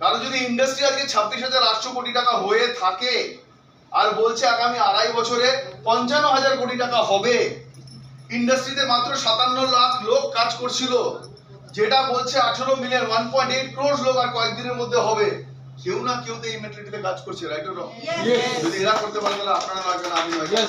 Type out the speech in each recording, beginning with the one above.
কারণ যদি ইন্ডাস্ট্রি আজকে 26,800 কোটি টাকা হয়ে থাকে আর বলছে আগামী 2.5 বছরে 55,000 কোটি টাকা হবে, ইন্ডাস্ট্রিতে মাত্র 57 লাখ লোক কাজ করছিল, যেটা বলছে 18 মিলিয়ন 1.8 ক্রোড় লোক আর কয়েকদিনের মধ্যে হবে, কেউ না কেউ তো এই মেট্রিটিতে কাজ করছে, রাইট অর রং? যদি এরা করতে পারে তাহলে আপনারা নয় কেন, আমি নয় কেন?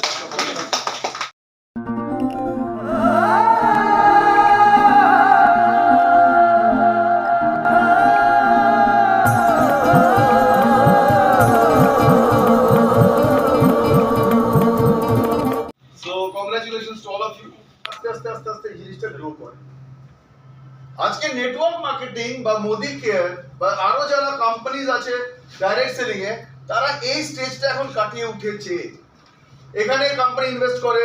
Congratulations to all of you. আস্তে আস্তে আস্তে আস্তে এই জিনিসটা গ্রো করে। আজকে নেটওয়ার্ক মার্কেটিং বা মোদি কেয়ার বা আরো যারা কোম্পানিজ আছে ডাইরেক্ট সেলিং এ, তারা এই স্টেজটা এখন কাটিয়ে উঠেছে। এখানে কোম্পানি ইনভেস্ট করে,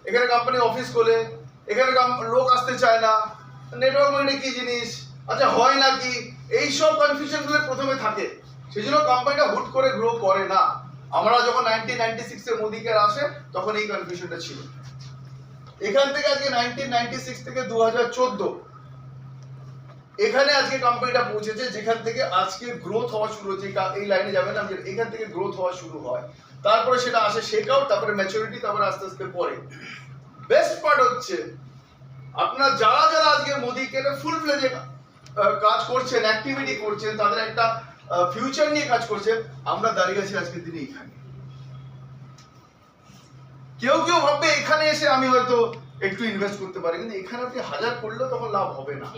এখানে কোম্পানি অফিস খোলে, এখানে লোক আসতে চায় না, নেটওয়ার্ক মার্কেটিং কি জিনিস, আচ্ছা হয় নাকি, এই সব কনফিউশন গুলো প্রথমে থাকে। সেজন্য কোম্পানিটা হুট করে গ্রো করে না। আমরা যখন 1996 এ মোদি কেয়ার আসে তখন এই কনফিউশনটা ছিল। এখান থেকে আজকে 1996 থেকে 2014 এখানে আজকে কোম্পানিটা পৌঁছেছে, যেখান থেকে আজকে গ্রোথ হওয়া শুরু হচ্ছে। এই লাইনে যাবেন না, এখান থেকে গ্রোথ হওয়া শুরু হয়, তারপরে সেটা আসে শেক আউট, তারপরে ম্যাচুরিটি, তারপরে আস্তে আস্তে পরে। বেস্ট পার্ট হচ্ছে আপনারা যারা যারা আজকে মোদি কেয়ারে ফুল ফ্লেজে কাজ করছেন, অ্যাক্টিভিটি করছেন, তাদের একটা ফিউচার নিয়ে কাজ করছেন, আমরা দাঁড়িয়ে আছি আজকের দিনে এখানে। কেউ কেউ ভাববে এখানে এসে আমি হয়তো একটু ইনভেস্ট করতে পারি, কিন্তু এখানে আপনি 1000 করলেও তখন লাভ হবে না,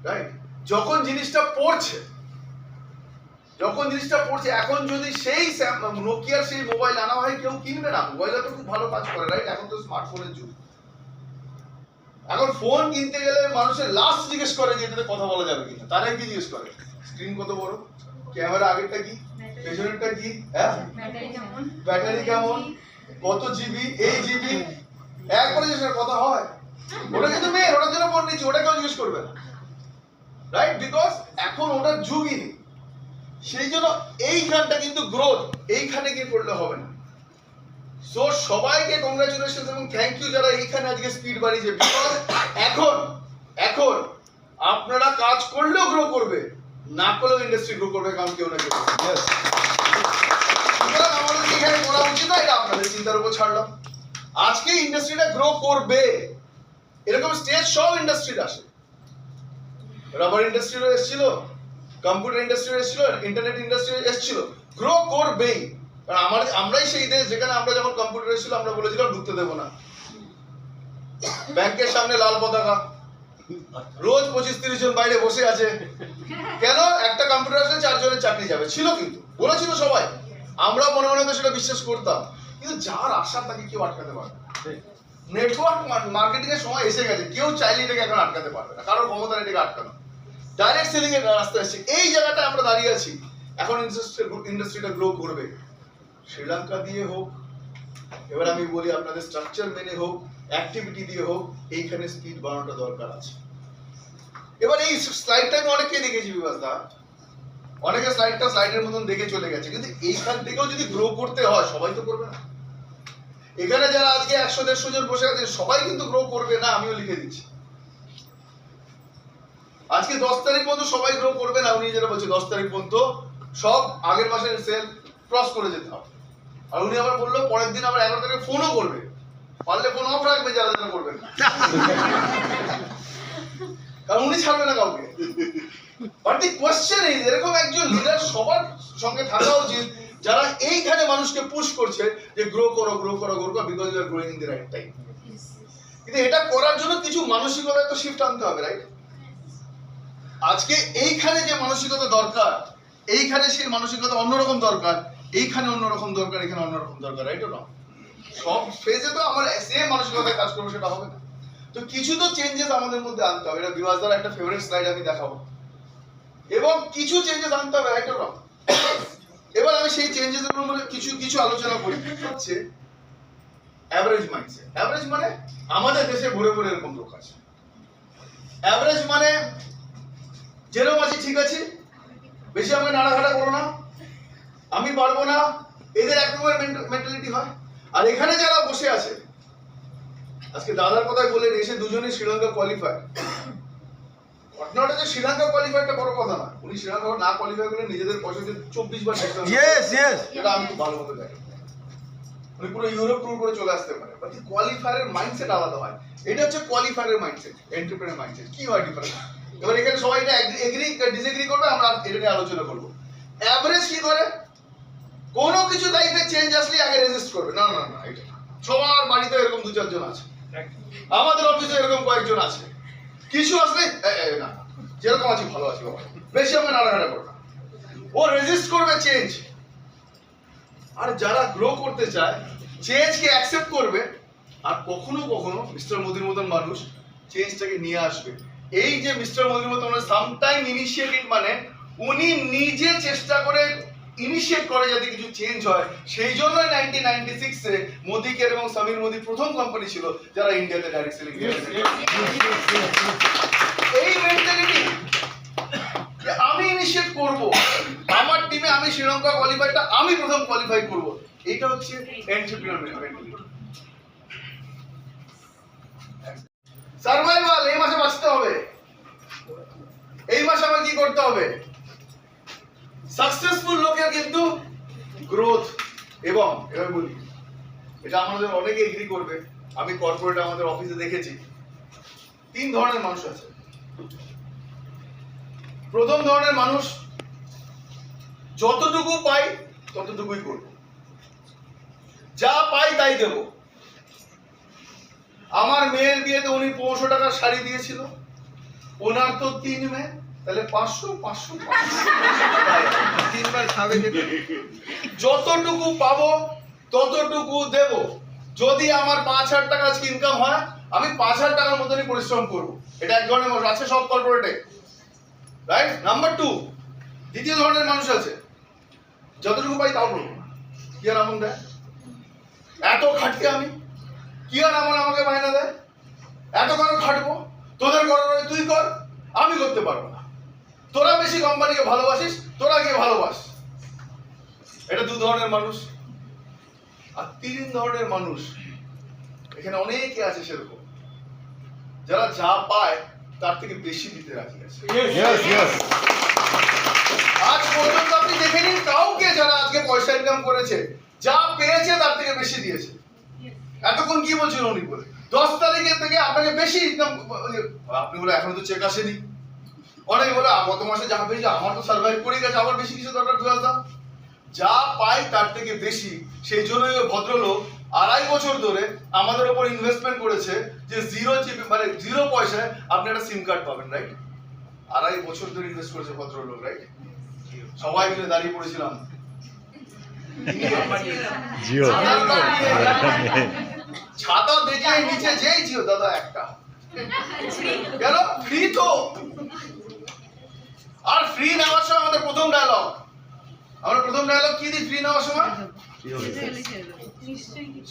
রাইট? যখন জিনিসটা পড়ছে, এখন যদি সেই নোকিয়ার সেই মোবাইল আনা হয়, কেউ কিনবে না। মোবাইলটা তো খুব ভালো কাজ করে, রাইট? এখন তো স্মার্টফোনের যুগ। এখন ফোন কিনতে গেলে মানুষের লাস্ট জিজ্ঞেস করে যে এটাতে কথা বলা যাবে কিনা। তারা কি জিজ্ঞেস করে? স্ক্রিন কত বড়, ক্যামেরা আগেরটা কি, পেছনেরটা কি, হ্যাঁ, ব্যাটারি কেমন, কত জিবি, এই জিবি, একবারে জিজ্ঞেস করে কথা হয়। ওটা কিন্তু মেয়ে, ওটার জন্য ফোন নিচ্ছি, ওটা কেউ জিজ্ঞেস করবে না, রাইট? বিকজ এখন ওটার যুগই নেই। সেই জন্য এইখানটা কিন্তু গ্রোথ এইখানে গিয়ে করলে হবে না। সো সবাইকে কংগ্রাচুলেশন এবং থ্যাংক ইউ যারা এইখানে আজকে স্পিড বাড়িয়েছে। বিকজ এখন আপনারা কাজ করলেও গ্রো করবে, না করলেও ইন্ডাস্ট্রি গ্রো করবে, কারণ কেউ না কেউ। আমাদের এখানে করা উচিত না, এটা আপনাদের চিন্তার উপর ছাড়লাম। আজকে ইন্ডাস্ট্রিটা গ্রো করবে, এরকম স্টেজ সব ইন্ডাস্ট্রির আসে। রাবার ইন্ডাস্ট্রিও এসেছিল, কম্পিউটার ইন্ডাস্ট্রি এসেছিল, ইন্টারনেট ইন্ডাস্ট্রি এসেছিল, গ্রো করবেই। কারণ আমরাই সেই দেশ যেখানে আমরা যখন কম্পিউটার এসেছিল আমরা বলেছিলাম ঢুকতে দেবো না। ব্যাংকের সামনে লাল পতাকা, রোজ 25-30 জন বাইরে বসে আছে। কেন? একটা কম্পিউটার আসলে 4 জনের চাকরি যাবে, ছিল কিন্তু বলেছিল সবাই। আমরা মনে মনে তো সেটা বিশ্বাস করতাম, কিন্তু যার আশা তাকে কেউ আটকাতে পারবে না। নেটওয়ার্ক মার্কেটিং এর সময় এসে গেছে, কেউ চাইলে এটাকে এখন আটকাতে পারবে না, কারোর ক্ষমতা এটাকে আটকানো। ডাইরেক্ট সেলিং এর রাস্তা এসেছে, এই জায়গাটা আমরা দাঁড়িয়ে আছি। এখন ইন্ডাস্ট্রিটা গ্রো করবে, শ্রীলঙ্কা দিয়ে হোক, এবার আমি বলি আপনাদের স্ট্রাকচার মেনে হোক, অ্যাক্টিভিটি দিয়ে হোক, এইখানে স্পিড বাড়ানোটা দরকার আছে। এবার এই স্লাইডটা আমি অনেককে দেখেছি বিভাস দা, অনেকে স্লাইডের মতন দেখে চলে গেছে, কিন্তু এইখান থেকেও যদি গ্রো করতে হয় সবাই তো করবে না। এখানে যারা আজকে 100-150 জন বসে আছে সবাই কিন্তু গ্রো করবে না, আমিও লিখে দিচ্ছি। আজকে 10 তারিখ পর্যন্ত সবাই গ্রো করবে না, উনি যেটা বলছে 10 তারিখ পর্যন্ত সব আগের মাসের সেল ক্রস করে যেতে হবে। আর উনি আবার বললো পরের দিন আবার 11 তারিখে ফোনও করবে, পারলে ফোন অফ রাখবে যারা যারা করবেন না, কারণ উনি ছাড়বে না কাউকে। বাট দি কোয়েশ্চেন ইজ, এরকম একজন লিডার সবার সঙ্গে থাকা উচিত যারা এইখানে মানুষকে পুশ করছে যে গ্রো করো because you are growing in the right time. কিন্তু এটা করার জন্য কিছু মানসিকতা তো শিফট আনতে হবে, রাইট? আজকে এইখানে যে মানসিকতা দরকার, এইখানে সেই মানসিকতা অন্যরকম দরকার, এইখানে অন্যরকম দরকার, এখানে অন্যরকম দরকার, রাইট? না সব ফেজে তো আমার সেম মানসিকতায় কাজ করবো সেটা হবে না। তো কিছু তো চেঞ্জেস আমাদের মধ্যে আনতে হবে। এটা বিভাস দার একটা ফেভারিট স্লাইড আমি দেখাবো, এবং কিছু চেঞ্জেস আনতে হবে, রাইট? না এবার আমি সেই চেঞ্জেস এর উপরে কিছু আলোচনা করি। হচ্ছে অ্যাভারেজ মাইন্ডসেট। অ্যাভারেজ মানে আমাদের দেশে ঘুরে ঘুরে এরকম লোক আছে। অ্যাভারেজ মানে যেরকম আছি ঠিক আছে, বেশি আমাকে নাড়াঘাটা করো না, আমি পারবো না, এদের এক রকমের মেন্টালিটি হয়। আর এখানে যারা বসে আছে, আজকে দাদার কথাই বলেন, এসে দুজনেই শ্রীলঙ্কা কোয়ালিফাই, ঘটনাটা যে শ্রীলঙ্কা কোয়ালিফাইটা বড় কথা না, উনি শ্রীলঙ্কা না কোয়ালিফাই করে নিজেদের পয়সা দিয়ে 24 বার এটা আমি খুব ভালো মতো জানি। উনি পুরো ইউরোপ ট্যুর করে চলে আসতে পারে, বাট কোয়ালিফায়ারের মাইন্ডসেট আলাদা হয়। এটা হচ্ছে কোয়ালিফায়ারের মাইন্ডসেট, এন্টারপ্রেনার মাইন্ডসেট। কি হয় ডিফারেন্স? এবার এখানে সবাই এটা এগ্রি ডিসএগ্রি করবে, আমরা এটা নিয়ে আলোচনা করব। এভারেজ কি করে? কোনো কিছু লাইফে চেঞ্জ আসলে আগে রেজিস্ট করবে, না না না এটা সবার বাড়িতে এরকম 2-4 জন আছে, আমাদের অফিসে এরকম কয়েকজন আছে। কিছু আসলে না যেরকম আছি ভালো আছি বাবা, বেশি আমরা নাড়াঘাটা করবো না। ও রেজিস্ট করবে চেঞ্জ। আর যারা গ্রো করতে চায় চেঞ্জকে অ্যাকসেপ্ট করবে, আর কখনো কখনো মিস্টার মোদির মতন মানুষ চেঞ্জটাকে নিয়ে আসবে। এই যে মিস্টার মোদির মতন সামটাইম ইনিশিয়েটিভ, মানে উনি নিজে চেষ্টা করে ইনিশিয়েট করে যাতে কিছু চেঞ্জ হয়। সেই জন্য 1996 এ মোদি কেয়ার এবং সমীর মোদি প্রথম কোম্পানি ছিল যারা ইন্ডিয়াতে ডাইরেক্ট সেলিং। এই মেন্টালিটি আমি ইনিশিয়েট করব, আমার টিমে আমি শ্রীলঙ্কা কোয়ালিফাইটা আমি প্রথম কোয়ালিফাই করব, এটা হচ্ছে এন্টারপ্রেনার মেন্টালিটি। সার্ভাইভাল, এই মাসে বাঁচতে হবে, এই মাসে আমার কি করতে হবে? সাকসেসফুল লোকের কিন্তু গ্রোথ, এবং এবার বলি এটা আমাদের অনেকে এগ্রি করবে, আমি কর্পোরেট আমাদের অফিসে দেখেছি 3 ধরনের মানুষ আছে। প্রথম ধরনের মানুষ যতটুকু পাই ততটুকুই করব, যা পাই তাই দেব। আমার মেয়ের বিয়েতে উনি 500 টাকার শাড়ি দিয়েছিল, ওনার তো 3 মেয়ে, তাহলে 500 500 3বার খাবে। যতটুকু পাবো ততটুকু দেব। যদি আমার 5,000 টাকা আজকে ইনকাম হয়, আমি 5,000 টাকার মতনই পরিশ্রম করব। এটা এক ধরনের মানুষ আছে সব কর্পোরেটে, রাইট? নাম্বার 2, দ্বিতীয় ধরনের মানুষ আছে যতটুকু পাই তাও করবো না। কি আর আমন দেয়? এত খাটি আমি, কি আর আমন আমাকে মাইনা দেয়? এত করে খাটবো, তোদের করার তুই কর, আমি করতে পারবো না। তোরা বেশি কোম্পানিকে ভালোবাসিস, তোরা গিয়ে ভালোবাস। এটা 2 ধরনের মানুষ। আর 3 ধরনের মানুষ এখানে অনেকে আছে সেরকম, যারা যা পায় তার থেকে বেশি দিতে রাজি আছে। আজ পর্যন্ত আপনি দেখে নিন কাউকে যারা আজকে পয়সা ইনকাম করেছে, যা পেয়েছে তার থেকে বেশি দিয়েছে। এতক্ষণ কি বলছিল উনি বলে 10 তারিখের থেকে আপনাকে বেশি ইনকাম, আপনি বলে এখনো তো চেক আসেনি। অনেকে বলে গত মাসে যা পেয়েছে আমার তো সার্ভাইভ করে গেছে, আমার বেশি কিছু দরকার। 2000 যা পাই তার থেকে বেশি। সেই জন্যই ওই ভদ্রলোক 2.5 বছর ধরে আমাদের উপর ইনভেস্টমেন্ট করেছে যে 0 জিবি মানে 0 পয়সায় আপনি একটা সিম কার্ড পাবেন, রাইট? 2.5 বছর ধরে ইনভেস্ট করেছে ভদ্রলোক, রাইট? সবাই মিলে দাঁড়িয়ে পড়েছিলাম জিও, ছাতা দেখে নিচে যেই জিও দাদা একটা কেন ফ্রি তো। আর ফ্রি নেওয়ার সময় আমাদের প্রথম ডায়লগ, আমরা প্রথম ডায়লগ কি দিই ফ্রি নেওয়ার সময়?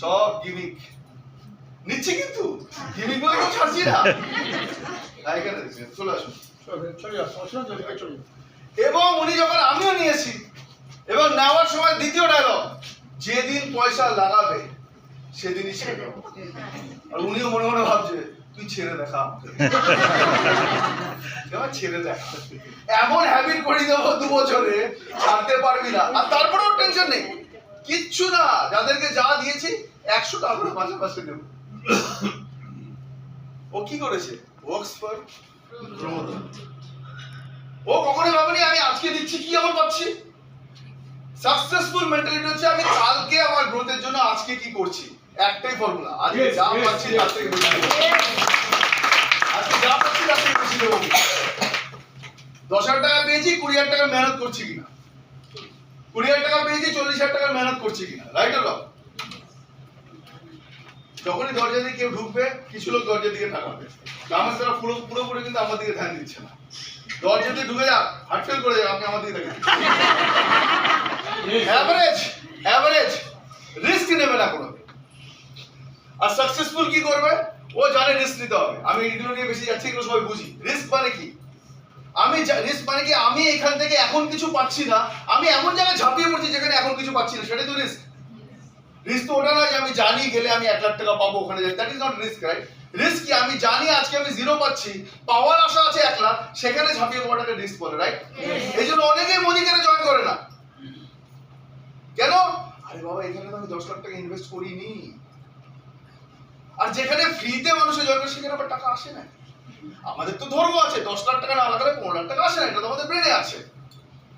সব গিমিক নিচ্ছি, কিন্তু গিমিক বলে কেউ ছাড়ছি না। এখানে চলে আসুন। এবং উনি যখন আমিও নিয়েছি, এবং নেওয়ার সময় দ্বিতীয় ডায়লগ, যেদিন পয়সা লাগাবে সেদিনই ছেড়ে দেবো। আর উনিও মনে মনে ভাবছে তুই ছেড়ে দেখা, ছেড়ে দেখা, এমন হ্যাবিট করে দেবো 2 বছরে ছাড়তে পারবি না। আর তারপরেও টেনশন নেই, কিচ্ছু না, যাদেরকে যা দিয়েছি 100 টাকা করে মাসে মাসে দেবো। ও কি করেছে? Works for Pramodan. ও কখনোই ভাবেনি আমি আজকে দিচ্ছি কি আমার পাচ্ছি। সাকসেসফুল মেন্টালিটি হচ্ছে আমি কালকে আমার গ্রোথের জন্য আজকে কি করছি। একটাই ফর্মুলা, আজকে যা পাচ্ছি তার থেকে বেশি দেবো। আজকে যা পাচ্ছি তার থেকে বেশি দেবো। 10,000 টাকা পেয়েছি, 20,000 টাকা মেহনত করছি কিনা, 20,000 টাকা পেয়েছি, 40,000 টাকা মেহনত করছি কিনা, রাইট? যখনই দরজা দিয়ে কেউ ঢুকবে, কিছু লোক দরজা দিকে তাকাবে, আমার তারা পুরোপুরি কিন্তু আমার দিকে ধ্যান দিচ্ছে না। দরজা দিয়ে ঢুকে যাক, হার্ট ফেল করে যাক, আপনি আমার দিকে দেখেন। অ্যাভারেজ রিস্ক নেবে না কোনো। আর সাকসেসফুল কি করবে? ও জানে রিস্ক নিতে হবে। আমি এগুলো নিয়ে বেশি যাচ্ছি, এগুলো সবাই বুঝি। রিস্ক মানে কি? রিস্ক মানে কি? আমি এখান থেকে এখন কিছু পাচ্ছি না, আমি এমন জায়গায় ঝাঁপিয়ে পড়ছি যেখানে এখন কিছু পাচ্ছি না, সেটাই তো রিস্ক। রিস্ক তো ওটা নয় যে আমি জানি গেলে আমি 1 লাখ টাকা পাবো, ওখানে যাই, that is not risk, right? Risk কি? আমি জানি আজকে আমি জিরো পাচ্ছি, পাওয়ার আশা আছে 1 লাখ, সেখানে ঝাঁপিয়ে পড়াটাকে রিস্ক বলে, রাইট? এই জন্য অনেকেই মনিকারে জয়েন করে না। কেন? আরে বাবা, এখানে তো আমি 10 লাখ টাকা ইনভেস্ট করিনি। আর যেখানে ফ্রিতে মানুষের জয়েন করে সেখানে আবার টাকা আসে না। আমাদের তো ধর্ম আছে 10 লাখ টাকা না লাগালে 15 লাখ টাকা আসে না, এটা তো আমাদের ব্রেনে আছে।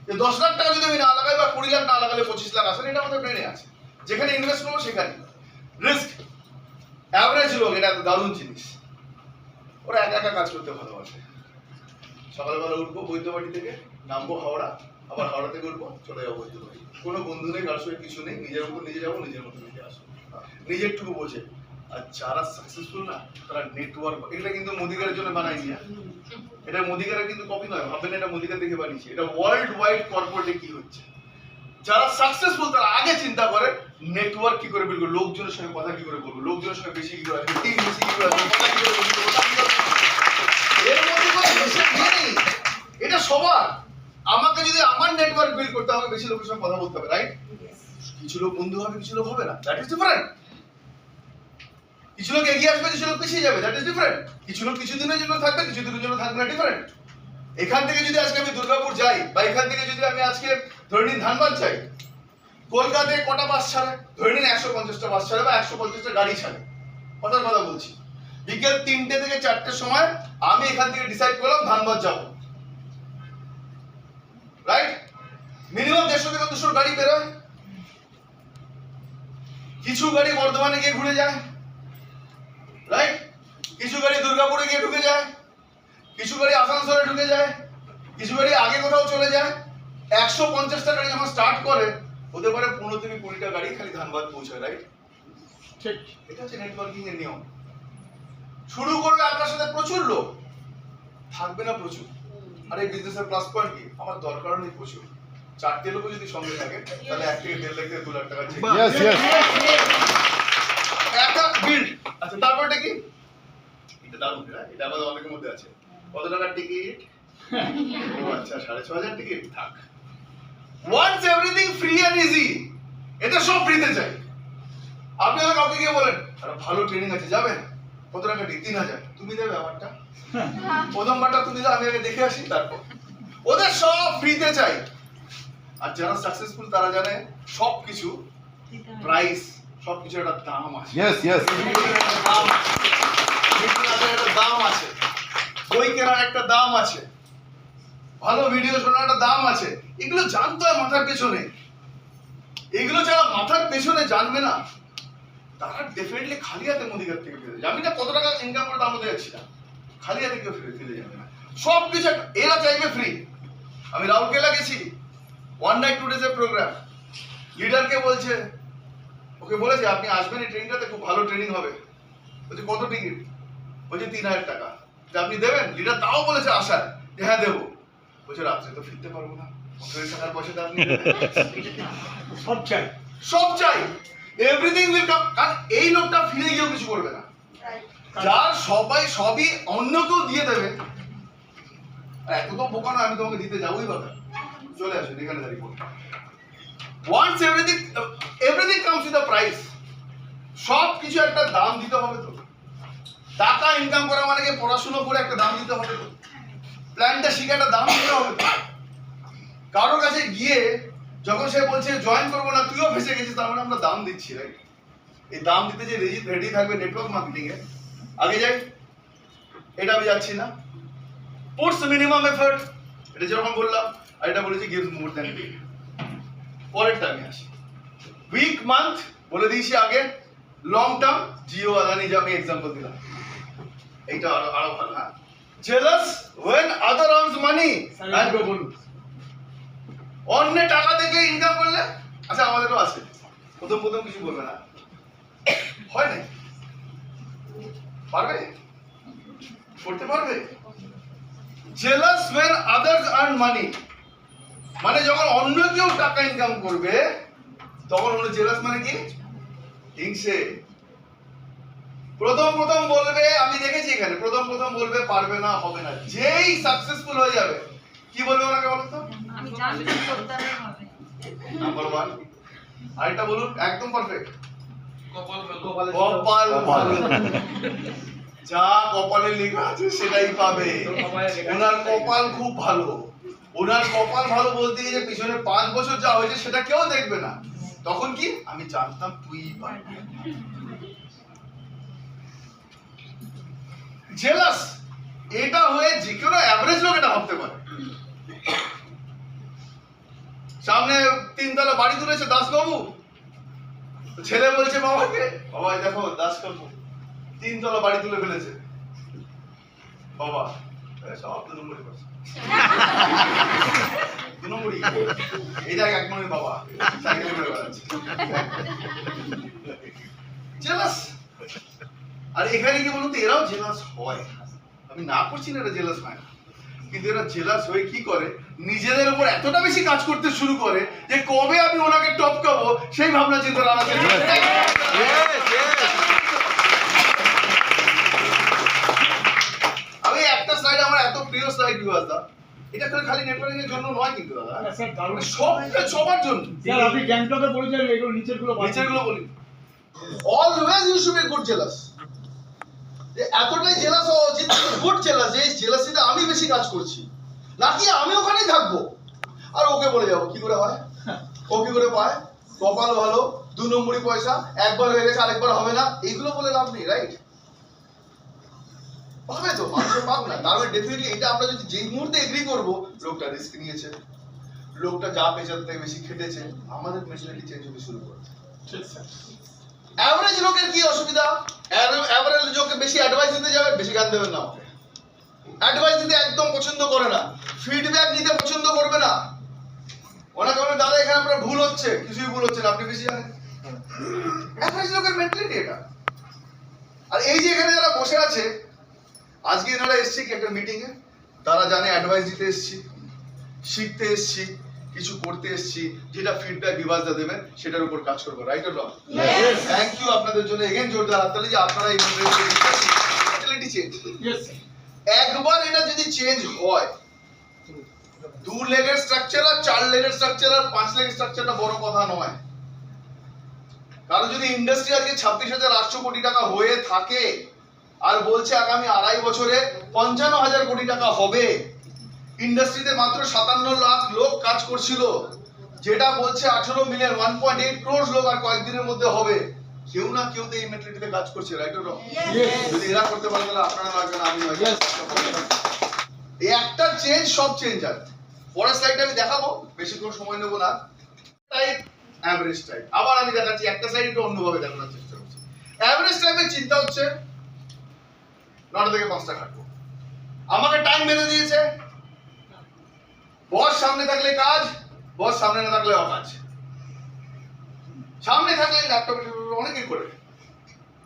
যে 10 লাখ টাকা যদি আমি না লাগাই বা 20 লাখ না লাগালে 25 লাখ আসে না, এটা আমাদের ব্রেনে আছে। যেখানে ইনভেস্ট করবো সেখানে রিস্ক। অ্যাভারেজ লোক এটা দারুণ জিনিস, ওরা একা একা কাজ করতে ভালোবাসে। সকালবেলা উঠবো বৈদ্যবাড়ি থেকে, নামবো হাওড়া, আবার হাওড়া থেকে উঠবো চলে যাবো বৈদ্যবাড়ি। কোনো বন্ধু নেই, কারোর সঙ্গে কিছু নেই, নিজের মতো নিজে যাবো, নিজের মতো নিজে আসবো, নিজেরটুকু বোঝে। আর যারা সাকসেসফুল না তারা নেটওয়ার্ক, এটা কিন্তু মোদিকারের জন্য বানাইনি, এটা মোদিকারের কিন্তু কপি নয়, ভাববেন এটা মোদিকার দেখে বানিয়েছি, এটা ওয়ার্ল্ড ওয়াইড কর্পোরেটে কি হচ্ছে। যারা সাকসেসফুল তারা আগে চিন্তা করে নেটওয়ার্ক কি করে বিল্ড করবো, লোকজনের সঙ্গে কথা কি করে বলবো, লোকজনের সঙ্গে বেশি কি করে আসবে, টিম বেশি কি করে আসবে, কথা কি করে বলবো, এর মধ্যে কোনো হিসেব নেই। এটা সবার। আমাকে যদি আমার নেটওয়ার্ক বিল্ড করতে আমাকে বেশি লোকের সঙ্গে কথা বলতে হবে, রাইট? কিছু লোক বন্ধু হবে, কিছু লোক হবে না, দ্যাট ইজ ডিফারেন্ট। কিছু লোক এগিয়ে আসবে, কিছু লোক পিছিয়ে যাবে, দ্যাট ইজ ডিফারেন্ট। কিছু লোক কিছুদিনের জন্য থাকবে, কিছুদিনের জন্য থাকবে না, ডিফারেন্ট। এখান থেকে যদি আজকে আমি দুর্গাপুর যাই, বা এখান থেকে যদি আমি আজকে ধরে নিন ধানবাদ যাই, কলকাতায় কটা বাস ছাড়ে? ধরে নিন 150টা বাস ছাড়ে বা 150টা গাড়ি ছাড়ে, কথার কথা বলছি। বিকেল 3টে থেকে 4টের সময় আমি এখান থেকে ডিসাইড করলাম ধানবাদ যাব, রাইট? মিনিমাম 150 থেকে 200 গাড়ি বেরোয়। কিছু গাড়ি বর্ধমানে গিয়ে ঘুরে যায়, রাইট? কিছু গাড়ি দুর্গাপুরে গিয়ে ঢুকে যায়, কিছু গাড়ি আসানসোলে ঢুকে যায়, কিছু গাড়ি আগে কোথাও চলে যায়। 150টা গাড়ি যখন স্টার্ট করে, হতে পারে 15 থেকে 20টা গাড়ি খালি ধানবাদ পৌঁছায়, রাইট? ঠিক, এটা হচ্ছে নেটওয়ার্কিং এর নিয়ম। শুরু করবে আপনার সাথে প্রচুর লোক, থাকবে না প্রচুর। আর এই বিজনেসের প্লাস পয়েন্ট কি? আমার দরকার নেই প্রচুর, 4টে লোক যদি সঙ্গে থাকে তাহলে 1 থেকে 1.5 লাখ থেকে 2 লাখ টাকা চেক। यस यस একটা বিল্ড। আচ্ছা, তারপরটা কি? এটা দারুণ, এটা আমাদের অনেকের মধ্যে আছে। কত টাকার টিকিট? ও আচ্ছা, 6,500 টিকিট থাক। Wants everything free and easy, এটা সব ফ্রিতে চাই। আপনি হয়তো কাউকে গিয়ে বলেন একটা ভালো ট্রেনিং আছে, যাবেন? কত টাকা টিকিট? 3,000। তুমি দেবে আমারটা? প্রথমবারটা তুমি দাও, আমি আগে দেখে আসি তারপর। ওদের সব ফ্রিতে চাই। আর যারা সাকসেসফুল তারা জানে সবকিছু প্রাইস, সবকিছু একটা দাম আছে। यस यस দাম আছে, বই কেনার একটা দাম আছে, ভালো ভিডিও শোনার একটা দাম আছে। এগুলো জানতে হয় মাথার পেছনে। এগুলো যারা মাথার পেছনে জানবে না তারা ডেফিনেটলি খালি হাতে মুদিকার থেকে ফিরে যাবে। আমি না কত টাকা ইনকাম করে তার মধ্যে যাচ্ছি না, খালি হাতে কেউ ফিরে যাবে না। সব কিছু এরা চাইবে ফ্রি। আমি রাউরকেলা গেছি, 1 নাইট 2 ডেজের প্রোগ্রাম। লিডারকে বলছে, ওকে বলেছে আপনি আসবেন এই ট্রেনিংটাতে, খুব ভালো ট্রেনিং হবে। বলছে কত টিকিট? বলছে 3,000 টাকা। আপনি দেবেন? লিডার তাও বলেছে আশায় যে হ্যাঁ দেবো। বলছে রাত্রে তো ফিরতে পারবো না, হোটেলে থাকার পয়সাটা আপনি সব চাই, সব চাই, এভরিথিং উইল কাম। কারণ এই লোকটা ফিরে গিয়েও কিছু করবে না, যার সবাই সবই অন্য কেউ দিয়ে দেবে। এত তো বোকা না, আমি তোমাকে দিতে যাবোই বা চলে আসো এখানে দাঁড়িয়ে পড়ো। Wants everything, everything comes with a price. সব কিছু একটা দাম দিতে হবে তো। টাকা ইনকাম করা মানে কি পড়াশোনা করে একটা দাম দিতে হবে তো, প্ল্যানটা শিখে একটা দাম দিতে হবে তো। কারোর কাছে গিয়ে যখন সে বলছে জয়েন করবো না, তুইও ফেসে গেছিস, তার মানে আমরা দাম দিচ্ছি, রাইট? এই দাম দিতে যে রেডি থাকবে নেটওয়ার্ক মার্কেটিং এ। আগে যাই, এটা আমি যাচ্ছি না। পুটস মিনিমাম এফর্ট, এটা যেরকম বললাম। আর এটা বলেছি গিভস মোর দ্যান পে। পরেরটা আমি আসি। উইক মান্থ বলে দিয়েছি আগে। লং টার্ম জিও আদানি, যে আমি এক্সাম্পল দিলাম, এইটা আরো ভালো। হ্যাঁ, jealous when other earns money and বলুন অন্য টাকা দেখলে ইনকাম করলে। আচ্ছা, আমাদেরও আছে, প্রথম প্রথম কিছু বলবে না, হয় না? পারবে, করতে পারবে। Jealous when others earn money, মানে যখন অন্য কেউ টাকা ইনকাম করবে তখন হলো জেলাস। মানে কি? হিংসে। প্রথম প্রথম বলবে, আমি দেখেছি এখানে, প্রথম প্রথম বলবে পারবে না, হবে না। যেই সাকসেসফুল হয়ে যাবে কি বলবে ওনাকে বলুন তো? আমি জানি করতে হবে। নাম্বার 1। আরেকটা বলুন, একদম পারফেক্ট। কপাল কপাল ভালো। যা কপালে লেখা আছে সেটাই পাবে। ওনার কপাল খুব ভালো। ওনার কপাল ভালো বলতে যে পিছনে 5 বছর যা হয়েছে সেটা কেউ দেখবে না। তখন কি আমি জানতাম তুই পারবি। জেলাস এটা হয়ে যে কোনো অ্যাভারেজ লোক এটা ভাবতে পারে। সামনে 3 তলা বাড়ি তুলেছে দাসবাবু, ছেলে বলছে বাবাকে, বাবা দেখো দাসবাবু 3 তলা বাড়ি তুলে ফেলেছে। বাবা সব 2 নম্বরই করছে, 2 নম্বরই এই দেখ 1 নম্বরের বাবা সাইকেলে করে বেড়াচ্ছে। জেলাস। আর এখানে কি বলুন তো, এরাও জেলাস হয়। আমি না করছি না এরা জেলাস হয় না, কিন্তু এরা জেলাস হয়ে কি করে, নিজেদের উপর এতটা বেশি কাজ করতে শুরু করে যে কবে আমি ওনাকে টপকাবো সেই ভাবনা চিন্তা রাখতে। আমি একটা স্লাইড, আমার এত প্রিয় স্লাইড বিভাস দা, এটা খালি নেটওয়ার্কিং এর জন্য নয় কিন্তু দাদা, স্যার দারুণ। সবার জন্য। স্যার আপনি গ্যাংটকে বলেছেন এগুলো নিচের গুলো বলি, always you should be good jealous. যে এতটাই জেলাস হওয়া উচিত, গুড জেলাস, যে জেলাসিতে আমি বেশি কাজ করছি, নাকি আমি ওখানেই থাকবো আর ওকে বলে যাবো। কি করে হয়? ও কি করে পায়? কপাল ভালো, 2 নম্বরই পয়সা, একবার হয়ে গেছে আরেকবার হবে না, এইগুলো বলে লাভ নেই, রাইট? পাবে তো, মানুষের পাবে না। তার মানে ডেফিনেটলি এটা আমরা যদি যেই মুহূর্তে এগ্রি করবো, লোকটা রিস্ক নিয়েছে, লোকটা যা পেছন থেকে বেশি খেটেছে, আমাদের মেন্টালিটি চেঞ্জ হতে শুরু করেছে। অ্যাভারেজ লোকের কি অসুবিধা? অ্যাভারেজ লোকে বেশি অ্যাডভাইস দিতে যাবে, বেশি জ্ঞান দেবেন না। অ্যাডভাইস দিতে একদম পছন্দ করে না, ফিডব্যাক নিতে পছন্দ করবে না। ওনাকে বলবে দাদা এখানে আপনার ভুল হচ্ছে, কিছুই ভুল হচ্ছে না, আপনি বেশি জানেন। অ্যাভারেজ লোকের মেন্টালিটি এটা। আর এই যে এখানে যারা বসে আছে, আজকে এনারা এসছে কি একটা মিটিং এ, তারা জানে অ্যাডভাইস দিতে এসছি, শিখতে এসছি, কিছু করতে এসছি, যেটা ফিডব্যাক বিভাসদা দেবেন সেটার উপর কাজ করবো, right or wrong? Thank you আপনাদের জন্য এগেন জোরদার হাততালি যে আপনারা এই মেন্টালিটি চেঞ্জ। একবার এটা যদি চেঞ্জ হয়, 2 লেগের স্ট্রাকচার আর 4 লেগের স্ট্রাকচার আর 5 লেগের স্ট্রাকচারটা বড় কথা নয়। কারণ যদি ইন্ডাস্ট্রি আজকে 26,800 কোটি টাকা হয়ে থাকে আর বলছে আগামী 2.5 বছরে 55,000 কোটি টাকা হবে, ইন্ডাস্ট্রিতে মাত্র 57 লাখ লোক কাজ করছিল, যেটা বলছে 18 মিলিয়ন 1.8 ক্রোড় লোক আর কয়েকদিনের মধ্যে হবে, কেউ না কেউ তো এই মেন্টালিটিতে কাজ করছে, রাইট অর রং? যদি এরা করতে পারে তাহলে আপনারা লাগবে না, আমি এই একটা চেঞ্জ সব চেঞ্জ হয়। পরের স্লাইডটা আমি দেখাবো, বেশি কোনো সময় নেব না। টাইপ অ্যাভারেজ টাইপ, আবার আমি দেখাচ্ছি একটা স্লাইড একটু অন্যভাবে দেখানোর চেষ্টা করছি। অ্যাভারেজ টাইপের চিন্তা হচ্ছে 9টা থেকে 5টা খাটবো, আমাকে টাইম বেঁধে দিয়েছে, বস সামনে থাকলে কাজ, বস সামনে না থাকলে অকাজ। সামনে থাকলে ল্যাপটপে অনেকে করে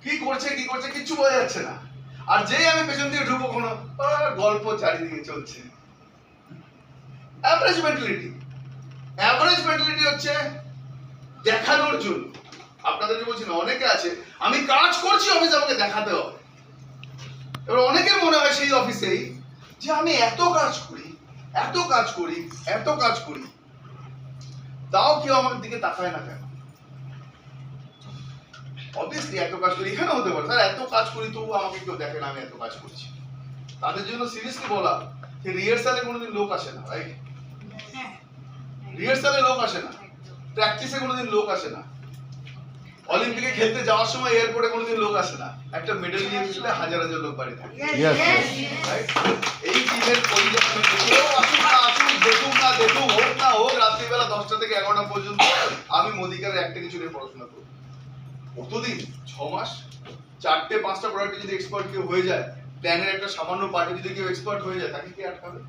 কি করছে কিচ্ছু বোঝা যাচ্ছে না, আর যেই আমি পেছন দিয়ে ঢুকবো কোনো গল্প চারিদিকে চলছে। Average mentality. অ্যাভারেজ মেন্টালিটি হচ্ছে দেখানোর জন্য। আপনাদেরকে বলছি না, অনেকে আছে আমি কাজ করছি অফিসে, আমাকে দেখাতে হবে। এবার অনেকের মনে হয় সেই অফিসেই যে আমি এত কাজ করি, তাও কেউ আমার দিকে তাকায় না কেন? অবভিয়াসলি এত কাজ করি, এখানে হতে পারে স্যার এত কাজ করি তবু আমাকে কেউ দেখে না আমি এত কাজ করছি। তাদের জন্য সিরিয়াসলি বলা যে রিহার্সালে কোনোদিন লোক আসে না, রাইট? রিহার্সালে লোক আসে না, প্র্যাকটিসে কোনোদিন লোক আসে না, অলিম্পিকে খেলতে যাওয়ার সময় এয়ারপোর্টে কোনোদিন লোক আসে না, একটা মেডেল নিয়ে ফিরলে হাজার হাজার লোক বাড়ি থাকে। এই টিমের পরিচালনা হোক রাত্রিবেলা 10টা থেকে 11টা পর্যন্ত আমি মোদিকারের একটা কিছু নিয়ে পড়াশোনা করব। কতদিন? 6 মাস। 4টে 5টা প্রোডাক্টে যদি এক্সপার্ট কেউ হয়ে যায়, প্ল্যানের একটা সামান্য পার্টি যদি কেউ এক্সপার্ট হয়ে যায়, তাকে কি আটকাবে?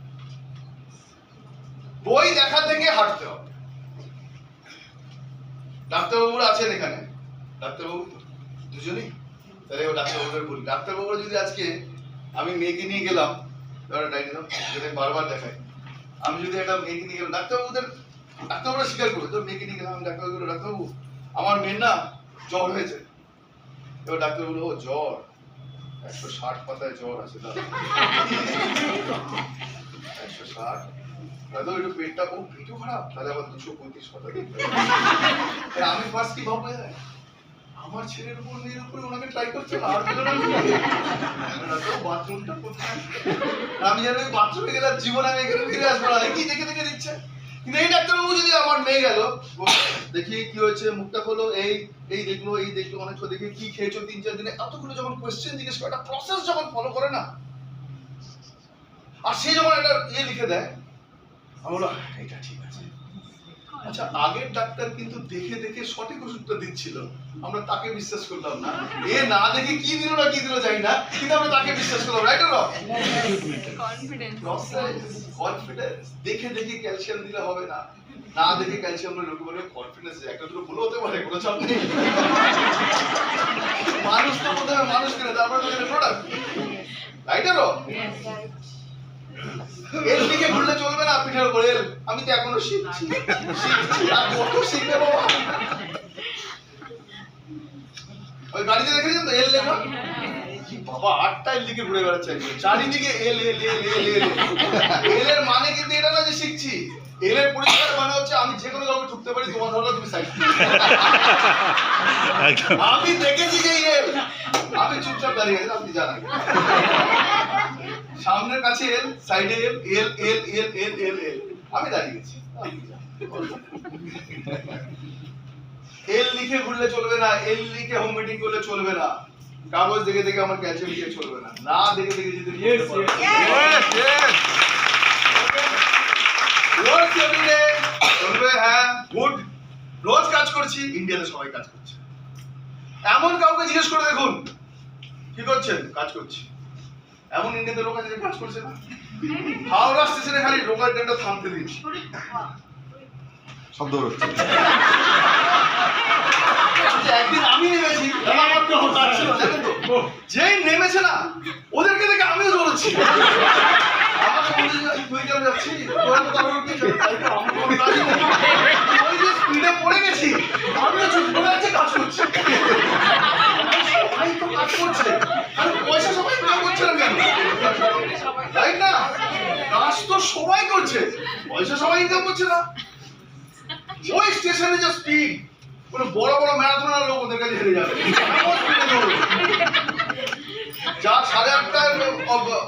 বই দেখা থেকে হাঁটতে হবে। ডাক্তারবাবুরা আছেন এখানে, ডাক্তারবাবু দুজনেই, তাহলে ডাক্তারবাবুদের বলি, ডাক্তারবাবুরা যদি আজকে আমি মেয়েকে নিয়ে গেলাম, ডাইনি দাও যেটা বারবার দেখাই, আমি যদি একটা মেয়েকে নিয়ে গেলাম, ডাক্তারবাবুরা স্বীকার করবে, তোর মেয়েকে নিয়ে গেলাম, ডাক্তারবাবু আমার মেয়ের না জ্বর হয়েছে। এবার ডাক্তারবাবু বললো জ্বর, 160 পাতায় জ্বর আছে দাদা, 160, দাদা একটু পেটটা খুব পেটও খারাপ, তাহলে আবার 235 পাতা দিতে। আমি ফার্স্ট কি ভাববো, আমার ছেলের উপর মেয়ের উপরে ওনাকে ট্রাই করছে আর পেল না বাথরুমটা কোথায় আমি জানি ওই বাথরুমে গেলে জীবন আমি এখানে ফিরে আসবো না কি দেখে দেখে দিচ্ছে কিন্তু এই ডাক্তারবাবু যদি আমার মেয়ে গেল দেখি কি হয়েছে মুখটা খোলো এই দেখলো অনেক দেখে কি খেয়েছো 3-4 দিনে এতগুলো যখন কোয়েশ্চেন জিজ্ঞেস করে একটা প্রসেস যখন ফলো করে না আর সে যখন একটা লিখে দেয় আমি বলো এটা ঠিক আছে আচ্ছা আগের ডাক্তার কিন্তু দেখে দেখে সঠিক ওষুধটা দিচ্ছিল আমরা তাকে বিশ্বাস করলাম না এ না দেখে কি দিল না কি দিল জানি না কিন্তু আমরা তাকে বিশ্বাস করলাম রাইট অর রং কনফিডেন্স দেখে দেখে ক্যালসিয়াম দিলে হবে না না দেখে ক্যালসিয়াম লোকে বলে কনফিডেন্স একটা দুটো ভুল হতে পারে কোনো চাপ নেই মানুষ তো প্রথমে মানুষ কিনে তারপরে তো প্রোডাক্ট রাইট অর রং এর দিকে ঘুরলে চলবে না পিঠের উপর এল আমি তো এখনো শিখছি আর কত শিখবে বাবা ওই গাড়িতে দেখেছেন তো এল লেখা বাবা 8টা এল দিকে ঘুরে বেড়াচ্ছে চারিদিকে এল এল এল এল এল এল এর মানে কিন্তু এটা না যে শিখছি এল এর পরিষ্কার মানে হচ্ছে আমি যে কোনো কাউকে ঠুকতে পারি তোমার ধরো তুমি সাইড আমি দেখেছি যে এল আমি চুপচাপ দাঁড়িয়ে আছি আপনি জানেন সামনের কাছে এল সাইডে এল এল এল এল এল এল এল আমি দাঁড়িয়ে গেছি এল লিখে ঘুরলে চলবে না এল লিখে হোম মিটিং করলে চলবে না কাগজ দেখে দেখে আমার ক্যালসিয়াম লিখে চলবে না না দেখে দেখে যদি চলবে হ্যাঁ গুড রোজ কাজ করছি ইন্ডিয়াতে সবাই কাজ করছে এমন কাউকে জিজ্ঞেস করে দেখুন কি করছেন কাজ করছি এমন ইন্ডিয়াতে লোক আছে যে কাজ করছে না হাওড়া স্টেশনে খালি লোকাল ট্রেনটা থামতে দিচ্ছি শব্দ হচ্ছে একদিন আমি নেমেছি আমার তো কাজ ছিল জানেন তো যেই নেমেছে না ওদেরকে দেখে আমিও দৌড়চ্ছি আমাকে বলে তুই কেন যাচ্ছি ওই যে স্পিডে পড়ে গেছি আমিও চুপ করে আছে কাজ করছি সবাই তো কাজ করছে আর পয়সা সবাই ইনকাম করছে না কেন রাইট না কাজ তো সবাই করছে পয়সা সবাই ইনকাম করছে না ওই স্টেশনে যে স্পিড কোনো বড় বড় ম্যারাথনার লোক ওদের কাছে হেরে যাবে যা 8:30টায়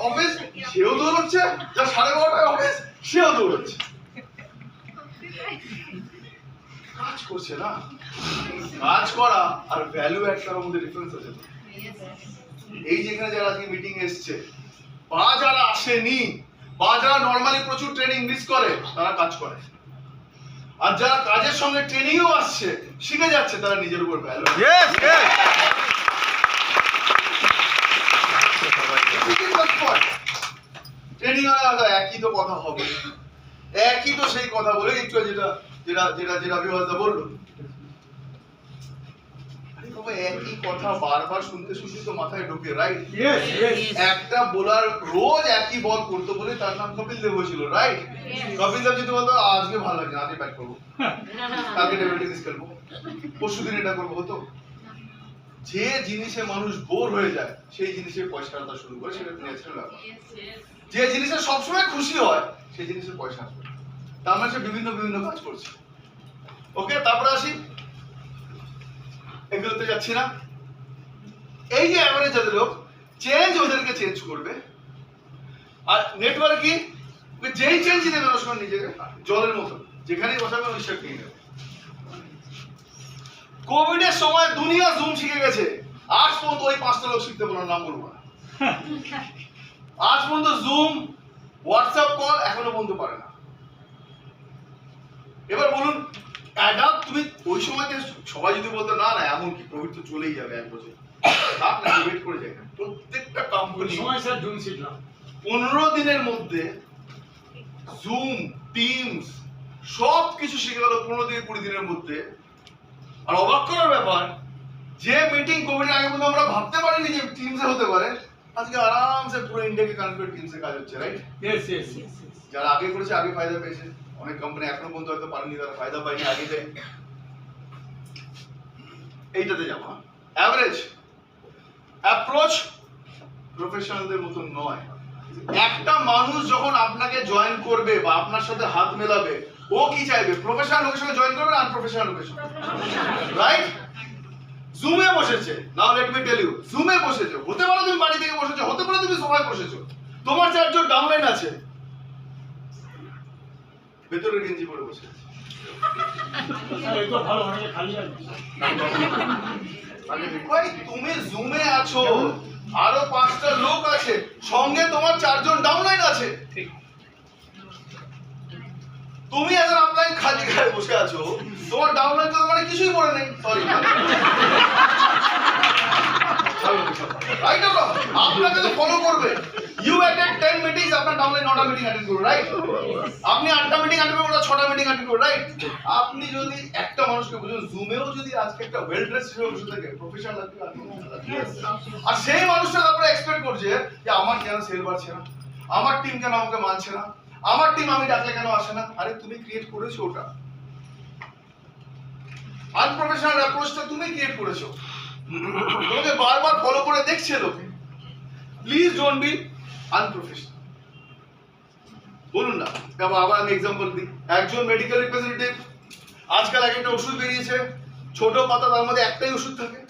অফিস সেও দৌড়চ্ছে যা 12:30টায় অফিস সেও দৌড়চ্ছে কাজ করছে না কাজ করা আর ভ্যালু অ্যাড করার মধ্যে ডিফারেন্স আছে এই যেখানে যারা আজকে মিটিং এসছে বা যারা আসেনি বা যারা নরমালি প্রচুর ট্রেনিং মিস করে তারা কাজ করে আর যারা কাজের সঙ্গে ট্রেনিংও আসছে শিখে যাচ্ছে তারা নিজের উপর ভ্যালু ট্রেনিং একই তো কথা হবে একই তো সেই কথা বলে একটু যেটা যেটা যেটা যেটা বিভাসদা বললো একই কথা বারবার শুনতে শুনতে তো মাথায় ঢোকে রাইট একটা বোলার রোজ একই বল করতে বলে তার নাম কপিল দেব ছিল রাইট কপিল দেব যদি বলতো আজকে ভালো লাগে আজকে ব্যাট করবো কালকে টেবিল টেনিস খেলবো পরশুদিন এটা করবো হতো যে জিনিসে মানুষ বোর হয়ে যায় সেই জিনিসে পয়সা আনতে শুরু করে সেটা ন্যাচারাল ব্যাপার যে জিনিসে সবসময় খুশি হয় সেই জিনিসে পয়সা আসবে তার মানে সে বিভিন্ন বিভিন্ন কাজ করছে ওকে তারপরে আসি এগুলোতে যাচ্ছি না এই যে অ্যাভারেজ যাদের লোক চেঞ্জ ওদেরকে চেঞ্জ করবে আর নেটওয়ার্কিং যেই চেঞ্জ দেবে নমস্কার নিজেকে জলের মতো যেখানেই বসাবে ওই শেপ নিয়ে নেবে কোভিড এর সময় দুনিয়া জুম শিখে গেছে আজ পর্যন্ত ওই 5টা লোক শিখতে পারলো নাম বলবো না আজ পর্যন্ত জুম হোয়াটসঅ্যাপ কল এখনো পর্যন্ত পারে না এবার বলুন অ্যাডাপ্ট তুমি ওই সময়তে সবাই যদি বলতো না না এমন কি কোভিড তো চলেই যাবে 1 বছর থাক না ওয়েট করে যায় না প্রত্যেকটা কোম্পানি সময় স্যার জুম শিখলাম 15 দিনের মধ্যে জুম টিমস সব কিছু শিখে গেল 15 থেকে 20 দিনের মধ্যে আর অবাক করার ব্যাপার যে মিটিং কোভিড আগে পর্যন্ত আমরা ভাবতে পারিনি যে টিমসে হতে পারে আজকে আরামসে পুরো ইন্ডিয়াকে কানেক্ট করে টিমসে কাজ হচ্ছে রাইট ইয়েস ইয়েস যারা আগে করেছে আগে ফায়দা পেয়েছে অনেক কোম্পানি এখনো পর্যন্ত হয়তো পারেনি তারা ফায়দা পায়নি আগে যায় এইটাতে যাবো অ্যাভারেজ অ্যাপ্রোচ প্রফেশনালদের মতো নয় একটা মানুষ যখন আপনাকে জয়েন করবে বা আপনার সাথে হাত মেলাবে ও কি চাইবে প্রফেশনাল লোকের সঙ্গে জয়েন করবে না আনপ্রফেশনাল লোকের সঙ্গে রাইট জুমে বসেছে, নাও লেট মি টেল ইউ, জুমে বসেছে, হতে পারে তুমি বাড়ি থেকে বসেছো, হতে পারে তুমি সবাই বসেছো, তোমার চারজন ডাউনলাইন আছে, ভেতরে গেঞ্জি পরে বসে আছে। স্যার এই তো ভালো অনেকে খালি আছে ভাই তুমি জুমে আছো, আরো 5টা লোক আছে, সঙ্গে তোমার 4জন ডাউনলাইন আছে, তুমি এখন আপলাইন খালি গায়ে বসে আছো, তোমার ডাউনলাইন তো মানে কিছুই পড়ে নেই, সরি রাইট অর রং? আপনাকে তো ফলো করবে, ইউ অ্যাটেন্ড 10 মিটিংস, আপনার ডাউনলাইন 9টা মিটিং অ্যাটেন্ড করবে, রাইট? আপনি 8টা মিটিং অ্যাটেন্ড করবেন, ওটা 6টা মিটিং অ্যাটেন্ড করবে, রাইট? আপনি যদি একটা মানুষকে বুঝুন, জুমেও যদি আজকে একটা ওয়েল ড্রেস হিসেবে বসে থাকে, প্রফেশনাল লাগবে, আর সেই মানুষটা তারপরে এক্সপেক্ট করছে যে আমার কেন সেল বাড়ছে না, আমার টিম কেন আমাকে মানছে না, আমার টিম আমি ডাকলে কেন আসে না। আরে তুমি ক্রিয়েট করেছো ওটা, আনপ্রফেশনাল অ্যাপ্রোচটা তুমি ক্রিয়েট করেছো, তোমাকে বারবার ফলো করে দেখছে লোকে। Please don't be unprofessional. বলুন না, দেখো আবার আমি এক্সাম্পল দিই, একজন মেডিকেল রিপ্রেজেন্টেটিভ, আজকাল একটা ওষুধ বেরিয়েছে, ছোট পাতা, তার মধ্যে একটাই ওষুধ থাকে,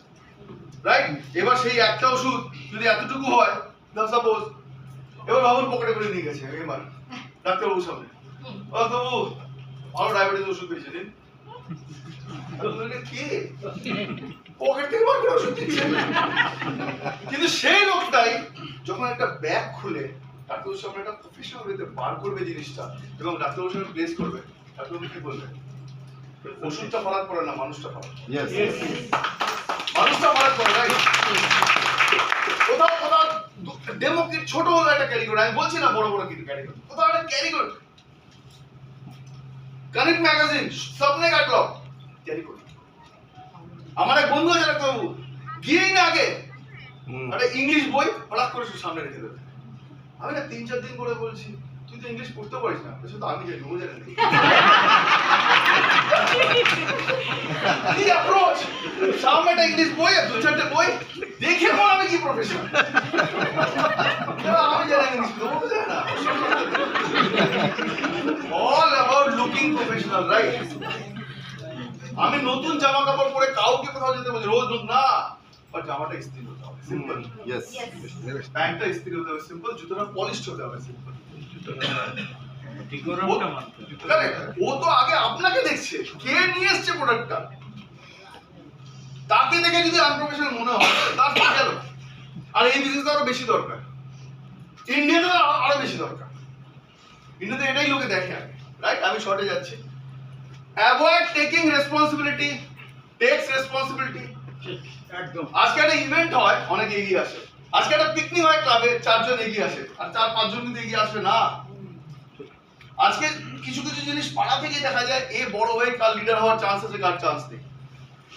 রাইট? এবার সেই একটা ওষুধ যদি এতটুকু হয়, সাপোজ, এবার বাবুর পকেটে করে নিয়ে গেছে, এবার ডাক্তারবাবুর সামনে, বাবু আমার ডায়াবেটিস ওষুধ বেরিয়েছে দিন, কে পকেট থেকে বার করে ওষুধ দিচ্ছে? কিন্তু সেই লোকটাই যখন একটা ব্যাগ খুলে ডাক্তারবাবুর সামনে একটা প্রফেশনাল ওয়েতে বার করবে জিনিসটা এবং ডাক্তারবাবুর সামনে প্লেস করবে, ডাক্তারবাবু কি বলবে? ওষুধটা ফারাক পড়ে না, মানুষটা ফারাক, মানুষটা ফারাক পড়ে, রাইট? কোথাও কোথাও ডেমো কিট ছোট হলো একটা ক্যারি করে, আমি বলছি না বড় বড় কিট ক্যারি করে, কোথাও একটা ক্যারি করে, কানেক্ট ম্যাগাজিন সবনে কাটলগ ক্যারি করে। আমার এক বন্ধু আছে ডাক্তারবাবু, গিয়েই না আগে একটা ইংলিশ বই হঠাৎ করে সামনে রেখে দেবে। আমি না 3-4 দিন করে বলছি, তুই তো ইংলিশ পড়তে পারিস না, শুধু আমি জানি, ও জানে না। কি অ্যাপ্রোচ, সামনে একটা ইংলিশ বই, 2-4টে বই দেখে বল আমি কি প্রফেশনাল, আমি জানি ইংলিশ, ও জানে না। All about looking professional, right? আমি নতুন জামা কাপড় পরে কাউকে কোথাও যেতে বলছি, রোজ না, বাট জামাটা ইস্ত্রি হতে হবে, সিম্পল। Yes. প্যান্টটা ইস্ত্রি হতে হবে, সিম্পল। জুতোটা পলিশড হতে হবে, সিম্পল। ও তো আগে আপনাকে দেখছে, কে নিয়ে এসছে প্রোডাক্টটা, তাকে দেখে যদি আনপ্রফেশনাল মনে হয়, তার কি গেল? আর এই বিজনেসটা আরো বেশি দরকার, ইন্ডিয়াতে আরো বেশি দরকার। ইন্ডিয়াতে এটাই লোকে দেখে আগে, রাইট? আমি শর্টে যাচ্ছি। Avoid taking responsibility, takes responsibility. একদম। আজকে একটা ইভেন্ট হয়, অনেকে এগিয়ে আসে, আজকে একটা পিকনিক হয় ক্লাবে, 4জন এগিয়ে আসে, আর 4-5জন কিন্তু এগিয়ে আসবে না। আজকে কিছু কিছু জিনিস পাড়া থেকে দেখা যায়, এ বড় হয়ে কাল লিডার হওয়ার চান্স আছে, কার চান্স নেই।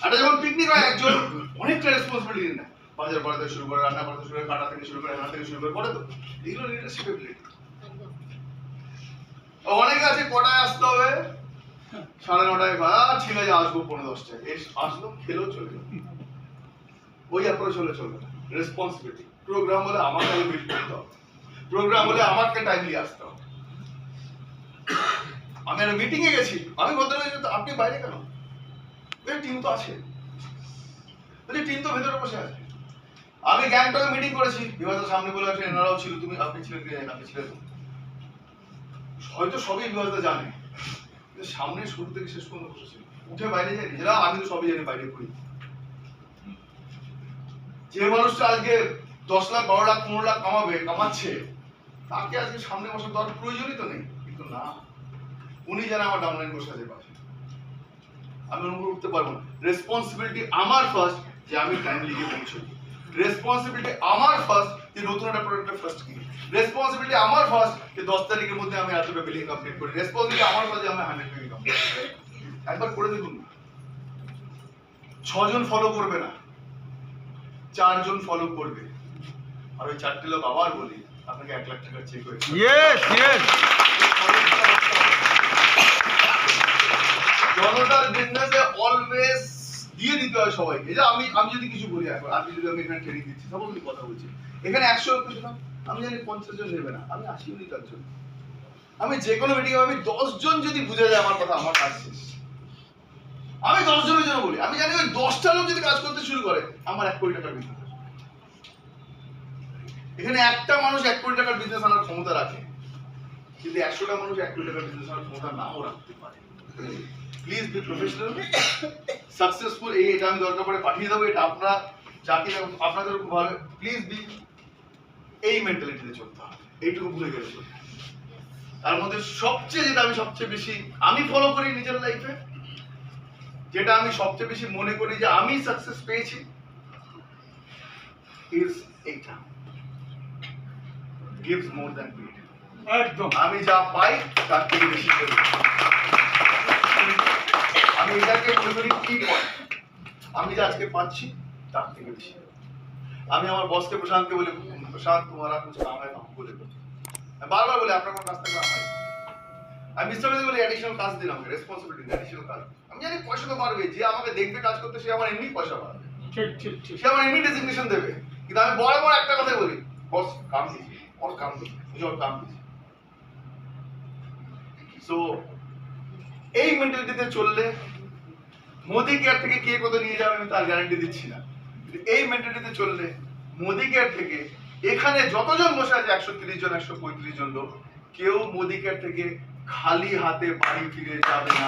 একটা যখন পিকনিক হয়, একজন অনেকটা রেসপন্সিবিলিটি নেয়, বাজার করা থেকে শুরু করে, রান্না করা থেকে শুরু করে, কাটা থেকে শুরু করে, রান্না থেকে শুরু করে, করে তো এগুলো লিডারশিপ এবিলিটি। অনেকে আছে কটায় আসতে হবে, 9:30, ঠিক আছে আসবো 15-10টায়, আসলো, খেলো, চলে গেল। ওই অ্যাপ্রোচ হলে চলবে না। রেসপন্সিবিলিটি, প্রোগ্রাম হলে আমাকে আগে বিল্ড করতে হবে, প্রোগ্রাম হলে আমাকে টাইমলি আসতে হবে। আমি একটা মিটিং এ গেছি, আমি বলতে পারি আপনি বাইরে কেন? টিম তো আছে, টিম তো ভেতরে বসে আছে। আমি গ্যাংটকে মিটিং করেছি, বিভাগের সামনে বলে আছে, এনারাও ছিল, তুমি আপনি ছিলেন কি জানেন, আপনি ছিলেন, হয়তো সবই বিভাগটা জানে, কিন্তু সামনে শুরু থেকে শেষ পর্যন্ত বসেছিল, উঠে বাইরে যায়নি। যেটা আমি তো সবই জানি, বাইরে করি। যে মানুষটা আজকে 10 লাখ, 12 লাখ, 15 লাখ কামাচ্ছে, তাকে আজকে সামনে বসার দরকার প্রয়োজনই তো নেই। কিন্তু না, উনি জানে আমার ডাউনলাইন বসে আছে পাশে, আমি ওর উপর উঠতে পারবো না। রেসপন্সিবিলিটি আমার ফার্স্ট, যে আমি টাইমলি গিয়ে পৌঁছবো। রেসপন্সিবিলিটি আমার ফার্স্ট, যে নতুন একটা প্রোডাক্টের ফার্স্ট কিনি। রেসপন্সিবিলিটি আমার ফার্স্ট, যে 10 তারিখের মধ্যে আমি এতটা বিলিং কমপ্লিট করি। রেসপন্সিবিলিটি আমার ফার্স্ট, যে আমি 100 বিলিং কমপ্লিট করি। একবার করে দেখুন, 6 জন ফলো করবে না, 4 জন ফলো করবে, আর ওই 4টে লোক আবার বলি আপনাকে 1 লাখ টাকা চেক হয়েছে। Yes, yes. জনতার বিজনেসে অলওয়েজ দিয়ে দিতে হয় সবাইকে। এই যে আমি যদি কিছু বলি, এখন আমি যদি এখানে ট্রেনিং দিচ্ছি, সাপোজ আমি কথা বলছি, এখানে 100 লোক কিছু না, আমি জানি 50 জন নেবে না, আমি 80 নি তার জন্য। আমি যে কোনো মিটিং আমি 10 জন যদি বুঝে যায় আমার কথা, আমার কাজ শেষ। আমি 10 জনের জন্য বলি, আমি জানি ওই 10টা লোক যদি কাজ করতে শুরু করে আমার 1 কোটি টাকার বিজনেস। এখানে একটা মানুষ 1 কোটি টাকার বিজনেস আনার ক্ষমতা রাখে, কিন্তু 100টা মানুষ 1 কোটি টাকার বিজনেস আনার ক্ষমতা নাও রাখতে পারে। Please be professional, successful. এটা আমি দরকার পড়ে পাঠিয়ে দেবো, এটা আপনারা যাকে আপনাদের খুব ভালো, প্লিজ বি এই মেন্টালিটিতে চলতে হবে, এইটুকু ভুলে গেলে চলবে। তার মধ্যে সবচেয়ে যেটা আমি সবচেয়ে বেশি আমি ফলো করি নিজের লাইফে, যেটা আমি সবচেয়ে বেশি মনে করি যে আমি সাকসেস পেয়েছি, ইজ এইটা, gives more than greed। একদম আমি যা পাই তার থেকে বেশি করি। আমি এটাকে মনে করি কি পয়েন্ট, আমি যা আজকে পাচ্ছি তার থেকে বেশি। আমি আমার বসকে প্রশান্তকে বলি, প্রশান্ত তোমারা কুছ কাম है हमको दे दो। আমি বারবার বলি আপনার কোন কাজ থাকলে আমায়। আমি মিস্টার বলি অ্যাডিশনাল কাজ দিন, আমাকে রেসপন্সিবিলিটি অ্যাডিশনাল কাজ। আমি জানি পয়সা তো পারবে, যে আমাকে দেখবে কাজ করতে সে আমার এমনি পয়সা পাবে, ঠিক ঠিক ঠিক সে আমার এমনি ডেজিগনেশন দেবে। কিন্তু আমি বরাবর একটা কথাই বলি, বস কাম দিজিए और काम दीजिए, मुझे और काम दीजिए। সো এই মেন্টালিটিতে চললে মোদি কেয়ার থেকে কে কত নিয়ে যাবে আমি তার গ্যারান্টি দিচ্ছি না, কিন্তু এই মেন্টালিটিতে চললে মোদি কেয়ার থেকে এখানে যতজন বসে আছে 130 জন 135 জন লোক, কেউ মোদি কেয়ার থেকে খালি হাতে বাড়ি ফিরে যাবে না।